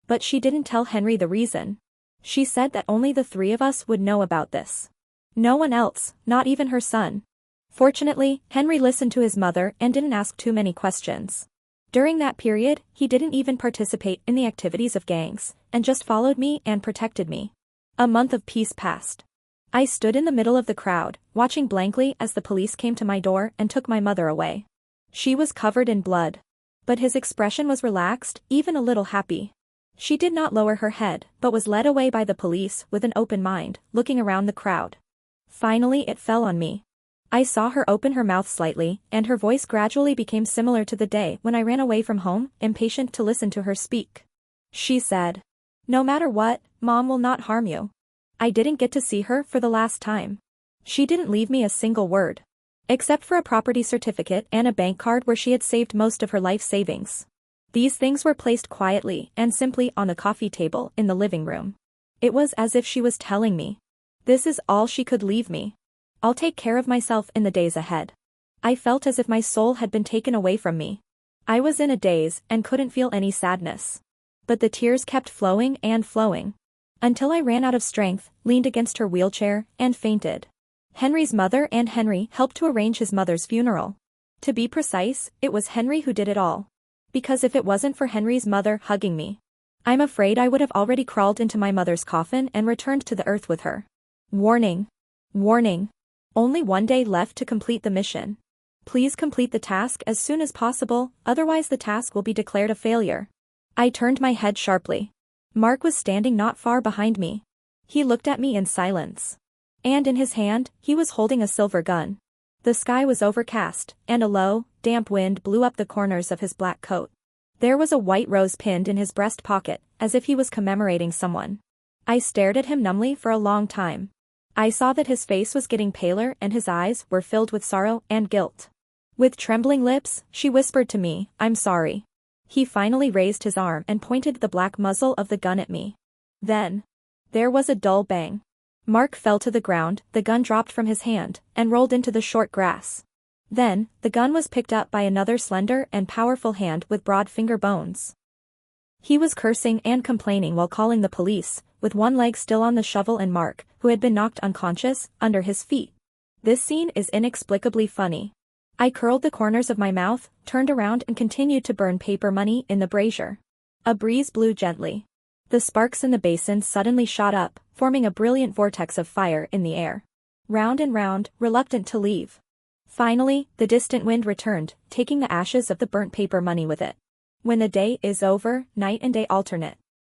But she didn't tell Henry the reason. She said that only the three of us would know about this. No one else, not even her son. Fortunately, Henry listened to his mother and didn't ask too many questions. During that period, he didn't even participate in the activities of gangs, and just followed me and protected me. A month of peace passed. I stood in the middle of the crowd, watching blankly as the police came to my door and took my mother away. She was covered in blood. But his expression was relaxed, even a little happy. She did not lower her head, but was led away by the police with an open mind, looking around the crowd. Finally it fell on me. I saw her open her mouth slightly, and her voice gradually became similar to the day when I ran away from home, impatient to listen to her speak. She said, "No matter what, Mom will not harm you." I didn't get to see her for the last time. She didn't leave me a single word. Except for a property certificate and a bank card where she had saved most of her life savings. These things were placed quietly and simply on the coffee table in the living room. It was as if she was telling me, "This is all she could leave me. I'll take care of myself in the days ahead." I felt as if my soul had been taken away from me. I was in a daze and couldn't feel any sadness. But the tears kept flowing and flowing. Until I ran out of strength, leaned against her wheelchair, and fainted. Henry's mother and Henry helped to arrange his mother's funeral. To be precise, it was Henry who did it all. Because if it wasn't for Henry's mother hugging me, I'm afraid I would have already crawled into my mother's coffin and returned to the earth with her. Warning. Warning. Only one day left to complete the mission. Please complete the task as soon as possible, otherwise the task will be declared a failure. I turned my head sharply. Mark was standing not far behind me. He looked at me in silence. And in his hand, he was holding a silver gun. The sky was overcast, and a low, damp wind blew up the corners of his black coat. There was a white rose pinned in his breast pocket, as if he was commemorating someone. I stared at him numbly for a long time. I saw that his face was getting paler and his eyes were filled with sorrow and guilt. With trembling lips, she whispered to me, "I'm sorry." He finally raised his arm and pointed the black muzzle of the gun at me. Then There was a dull bang. Mark fell to the ground, the gun dropped from his hand, and rolled into the short grass. Then, the gun was picked up by another slender and powerful hand with broad finger bones. He was cursing and complaining while calling the police, with one leg still on the shovel and Mark, who had been knocked unconscious, under his feet. This scene is inexplicably funny. I curled the corners of my mouth, turned around and continued to burn paper money in the brazier. A breeze blew gently. The sparks in the basin suddenly shot up, forming a brilliant vortex of fire in the air. Round and round, reluctant to leave. Finally, the distant wind returned, taking the ashes of the burnt paper money with it. When the day is over, night and day alternate.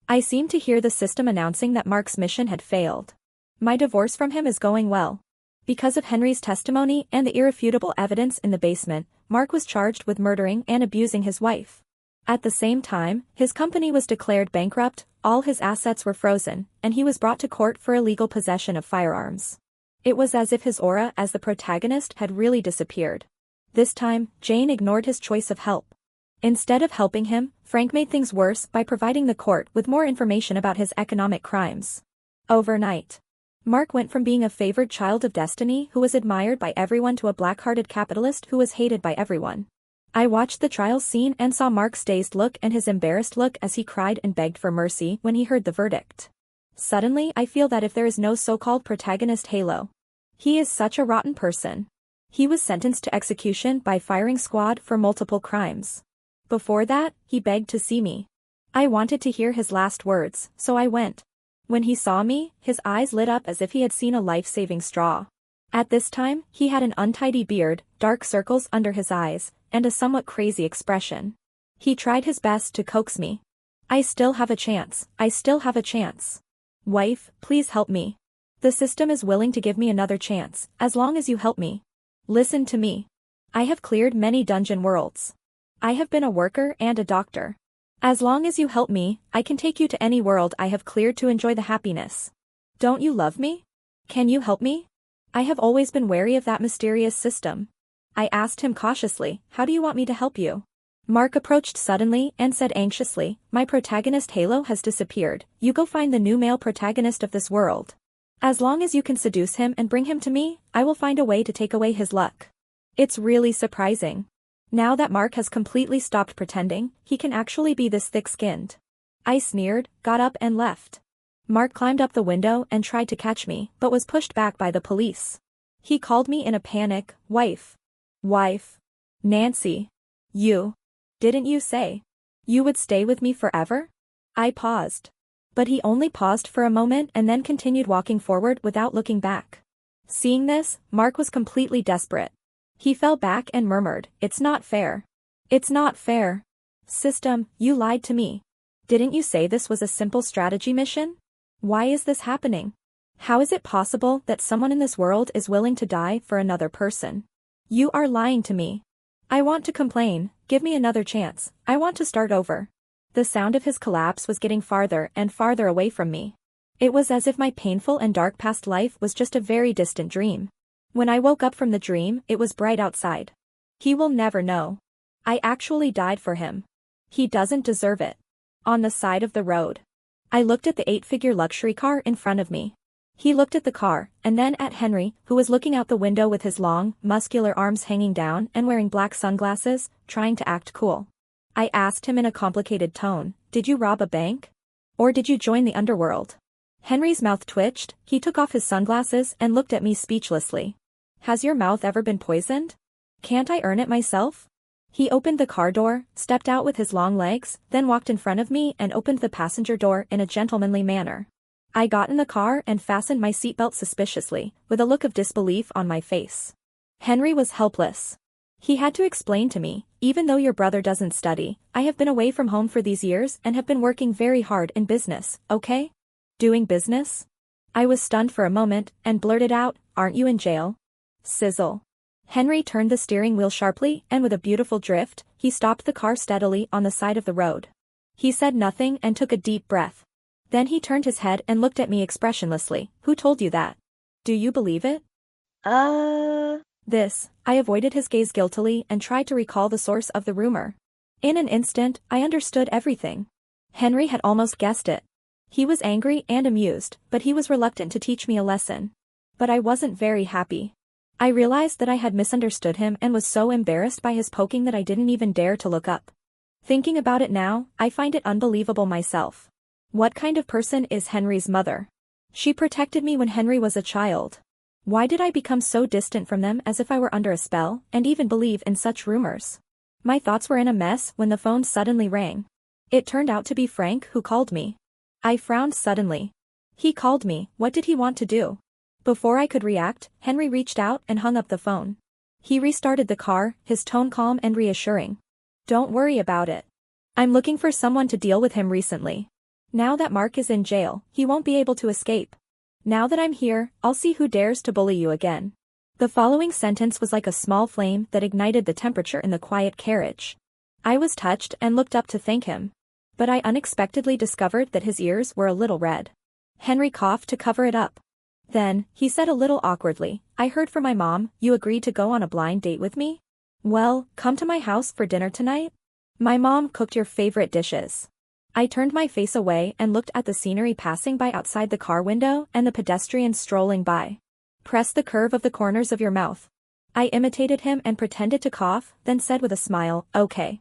I seem to hear the system announcing that Mark's mission had failed. My divorce from him is going well. Because of Henry's testimony and the irrefutable evidence in the basement, Mark was charged with murdering and abusing his wife. At the same time, his company was declared bankrupt, all his assets were frozen, and he was brought to court for illegal possession of firearms. It was as if his aura as the protagonist had really disappeared. This time, Jane ignored his choice of help. Instead of helping him, Frank made things worse by providing the court with more information about his economic crimes. Overnight, Mark went from being a favored child of destiny who was admired by everyone to a black-hearted capitalist who was hated by everyone. I watched the trial scene and saw Mark's dazed look and his embarrassed look as he cried and begged for mercy when he heard the verdict. Suddenly I feel that if there is no so-called protagonist halo, he is such a rotten person. He was sentenced to execution by firing squad for multiple crimes. Before that, he begged to see me. I wanted to hear his last words, so I went. When he saw me, his eyes lit up as if he had seen a life-saving straw. At this time, he had an untidy beard, dark circles under his eyes, and a somewhat crazy expression. He tried his best to coax me. I still have a chance, I still have a chance. Wife, please help me. The system is willing to give me another chance, as long as you help me. Listen to me. I have cleared many dungeon worlds. I have been a worker and a doctor. As long as you help me, I can take you to any world I have cleared to enjoy the happiness. Don't you love me? Can you help me? I have always been wary of that mysterious system. I asked him cautiously, how do you want me to help you? Mark approached suddenly and said anxiously, my protagonist halo has disappeared, you go find the new male protagonist of this world. As long as you can seduce him and bring him to me, I will find a way to take away his luck. It's really surprising. Now that Mark has completely stopped pretending, he can actually be this thick-skinned. I sneered, got up and left. Mark climbed up the window and tried to catch me, but was pushed back by the police. He called me in a panic, wife. Wife. Nancy. Didn't you say you would stay with me forever? I paused. But he only paused for a moment and then continued walking forward without looking back. Seeing this, Mark was completely desperate. He fell back and murmured, it's not fair. It's not fair. System, you lied to me. Didn't you say this was a simple strategy mission? Why is this happening? How is it possible that someone in this world is willing to die for another person? You are lying to me. I want to complain, give me another chance, I want to start over. The sound of his collapse was getting farther and farther away from me. It was as if my painful and dark past life was just a very distant dream. When I woke up from the dream, it was bright outside. He will never know. I actually died for him. He doesn't deserve it. On the side of the road. I looked at the 8-figure luxury car in front of me. He looked at the car, and then at Henry, who was looking out the window with his long, muscular arms hanging down and wearing black sunglasses, trying to act cool. I asked him in a complicated tone, did you rob a bank? Or did you join the underworld? Henry's mouth twitched, he took off his sunglasses and looked at me speechlessly. Has your mouth ever been poisoned? Can't I earn it myself? He opened the car door, stepped out with his long legs, then walked in front of me and opened the passenger door in a gentlemanly manner. I got in the car and fastened my seatbelt suspiciously, with a look of disbelief on my face. Henry was helpless. He had to explain to me, even though your brother doesn't study, I have been away from home for these years and have been working very hard in business, okay? Doing business? I was stunned for a moment and blurted out, aren't you in jail? Sizzle. Henry turned the steering wheel sharply and with a beautiful drift, he stopped the car steadily on the side of the road. He said nothing and took a deep breath. Then he turned his head and looked at me expressionlessly. Who told you that? Do you believe it? I avoided his gaze guiltily and tried to recall the source of the rumor. In an instant, I understood everything. Henry had almost guessed it. He was angry and amused, but he was reluctant to teach me a lesson. But I wasn't very happy. I realized that I had misunderstood him and was so embarrassed by his poking that I didn't even dare to look up. Thinking about it now, I find it unbelievable myself. What kind of person is Henry's mother? She protected me when Henry was a child. Why did I become so distant from them, as if I were under a spell, and even believe in such rumors? My thoughts were in a mess when the phone suddenly rang. It turned out to be Frank who called me. I frowned suddenly. He called me, what did he want to do? Before I could react, Henry reached out and hung up the phone. He restarted the car, his tone calm and reassuring. Don't worry about it. I'm looking for someone to deal with him recently. Now that Mark is in jail, he won't be able to escape. Now that I'm here, I'll see who dares to bully you again. The following sentence was like a small flame that ignited the temperature in the quiet carriage. I was touched and looked up to thank him. But I unexpectedly discovered that his ears were a little red. Henry coughed to cover it up. Then, he said a little awkwardly, I heard from my mom, you agreed to go on a blind date with me? Well, come to my house for dinner tonight? My mom cooked your favorite dishes. I turned my face away and looked at the scenery passing by outside the car window and the pedestrians strolling by. Press the curve of the corners of your mouth. I imitated him and pretended to cough, then said with a smile, okay.